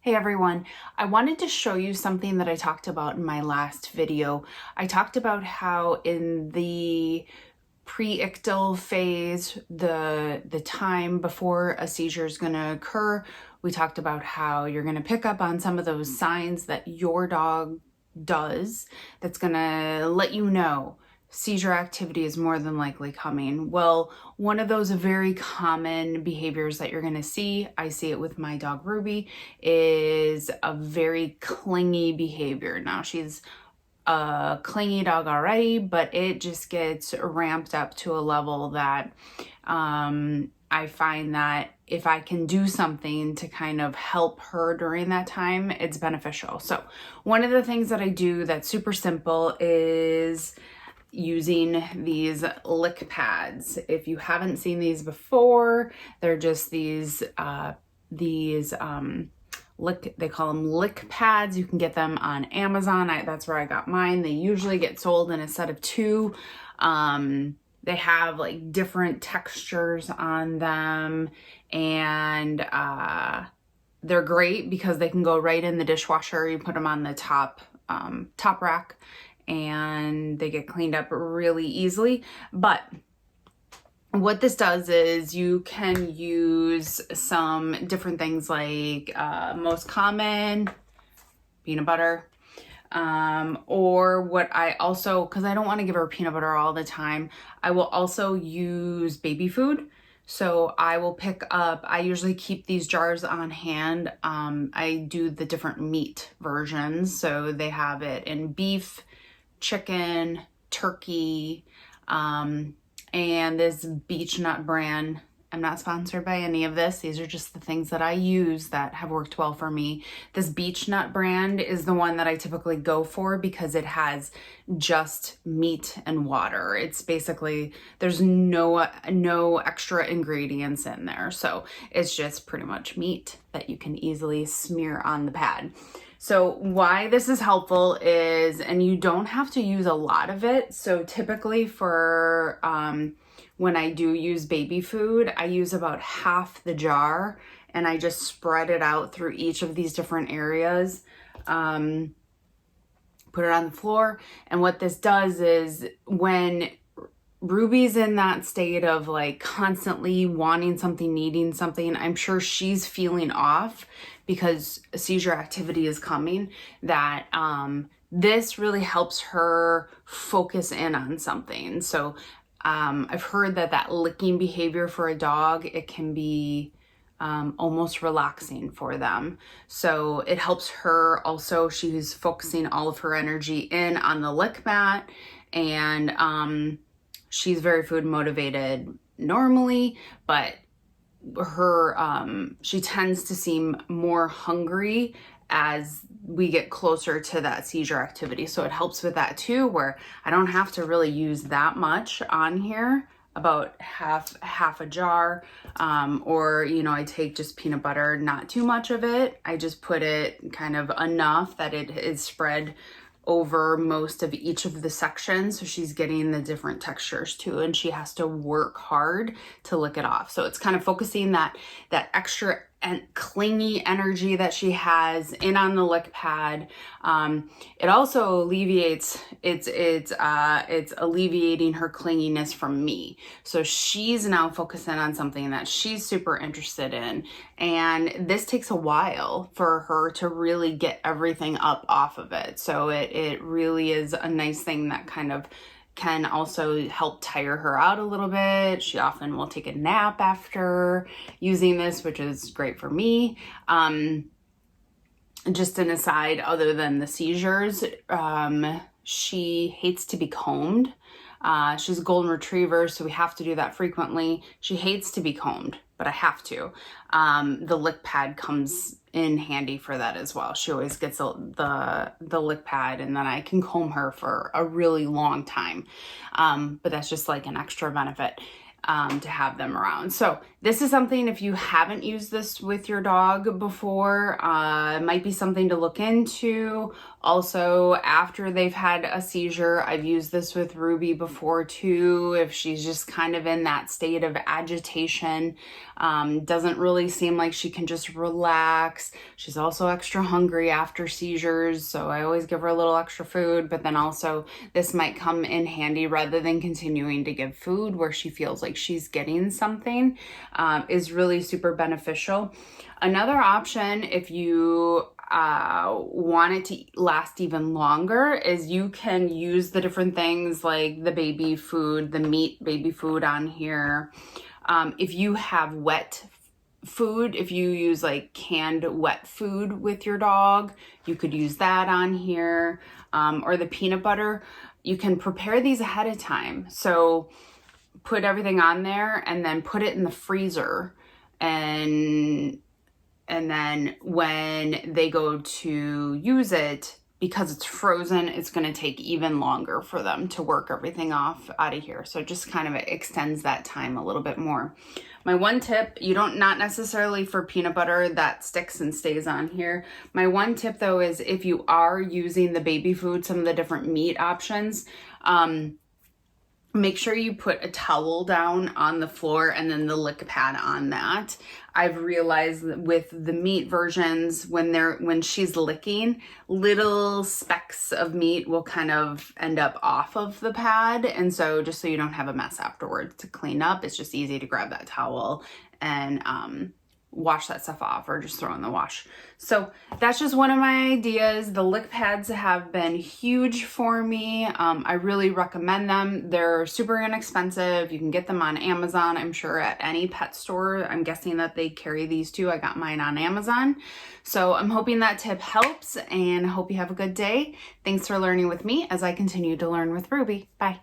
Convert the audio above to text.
Hey everyone, I wanted to show you something that I talked about in my last video. I talked about how in the pre-ictal phase, the time before a seizure is going to occur, we talked about how you're going to pick up on some of those signs that your dog does that's going to let you know seizure activity is more than likely coming. Well, one of those very common behaviors that you're going to see, I see it with my dog Ruby, is a very clingy behavior. Now she's a clingy dog already, but it just gets ramped up to a level that I find that if I can do something to kind of help her during that time, it's beneficial. So one of the things that I do that's super simple is using these lick pads. If you haven't seen these before, they're just these lick, they call them lick pads. You can get them on Amazon. That's where I got mine. They usually get sold in a set of two. They have like different textures on them, and they're great because they can go right in the dishwasher. You put them on the top rack and they get cleaned up really easily. But what this does is you can use some different things like most common peanut butter, or what I also, because I don't want to give her peanut butter all the time, I will also use baby food. So I will pick up, I usually keep these jars on hand. I do the different meat versions. So they have it in beef, chicken, turkey, and this beech nut brand. I'm not sponsored by any of this. These are just the things that I use that have worked well for me. This beech nut brand is the one that I typically go for because it has just meat and water. It's basically, there's no extra ingredients in there. So it's just pretty much meat that you can easily smear on the pad. So why this is helpful is, and you don't have to use a lot of it. So typically for when I do use baby food, I use about half the jar and I just spread it out through each of these different areas. Put it on the floor. And what this does is when Ruby's in that state of like constantly wanting something, needing something, I'm sure she's feeling off because seizure activity is coming, that this really helps her focus in on something. So I've heard that licking behavior for a dog, it can be almost relaxing for them. So it helps her also. She's focusing all of her energy in on the lick mat, and she's very food motivated normally, but she tends to seem more hungry as we get closer to that seizure activity. So it helps with that too, where I don't have to really use that much on here, about half a jar, or I take just peanut butter, not too much of it. I just put it kind of enough that it is spread over most of each of the sections, so she's getting the different textures too, and she has to work hard to lick it off. So it's kind of focusing that extra and clingy energy that she has in on the lick pad. It also alleviates, it's alleviating her clinginess from me. So she's now focusing on something that she's super interested in. And this takes a while for her to really get everything up off of it. So it really is a nice thing that kind of can also help tire her out a little bit. She often will take a nap after using this, which is great for me. Just an aside, other than the seizures, she hates to be combed. She's a golden retriever, so we have to do that frequently. She hates to be combed, but I have to. The lick pad comes in handy for that as well. She always gets the lick pad, and then I can comb her for a really long time. But that's just like an extra benefit to have them around. So This is something, if you haven't used this with your dog before, it might be something to look into. Also, after they've had a seizure, I've used this with Ruby before too. If she's just kind of in that state of agitation, doesn't really seem like she can just relax. She's also extra hungry after seizures, so I always give her a little extra food, but then also this might come in handy rather than continuing to give food where she feels like she's getting something. Is really super beneficial. Another option, if you want it to last even longer, is you can use the different things like the baby food, the meat baby food on here. If you have wet food, if you use like canned wet food with your dog, you could use that on here. Or the peanut butter. You can prepare these ahead of time. So put everything on there and then put it in the freezer, and then when they go to use it, because it's frozen, it's going to take even longer for them to work everything off out of here. So it just kind of extends that time a little bit more. My one tip, not necessarily for peanut butter that sticks and stays on here. My one tip though is if you are using the baby food, some of the different meat options, make sure you put a towel down on the floor and then the lick pad on that. I've realized that with the meat versions, when she's licking, little specks of meat will kind of end up off of the pad. And so just so you don't have a mess afterwards to clean up, it's just easy to grab that towel and wash that stuff off, or just throw in the wash. So that's just one of my ideas. The lick pads have been huge for me. I really recommend them. They're super inexpensive. You can get them on Amazon, I'm sure, at any pet store. I'm guessing that they carry these too. I got mine on Amazon. So I'm hoping that tip helps, and I hope you have a good day. Thanks for learning with me as I continue to learn with Ruby. Bye.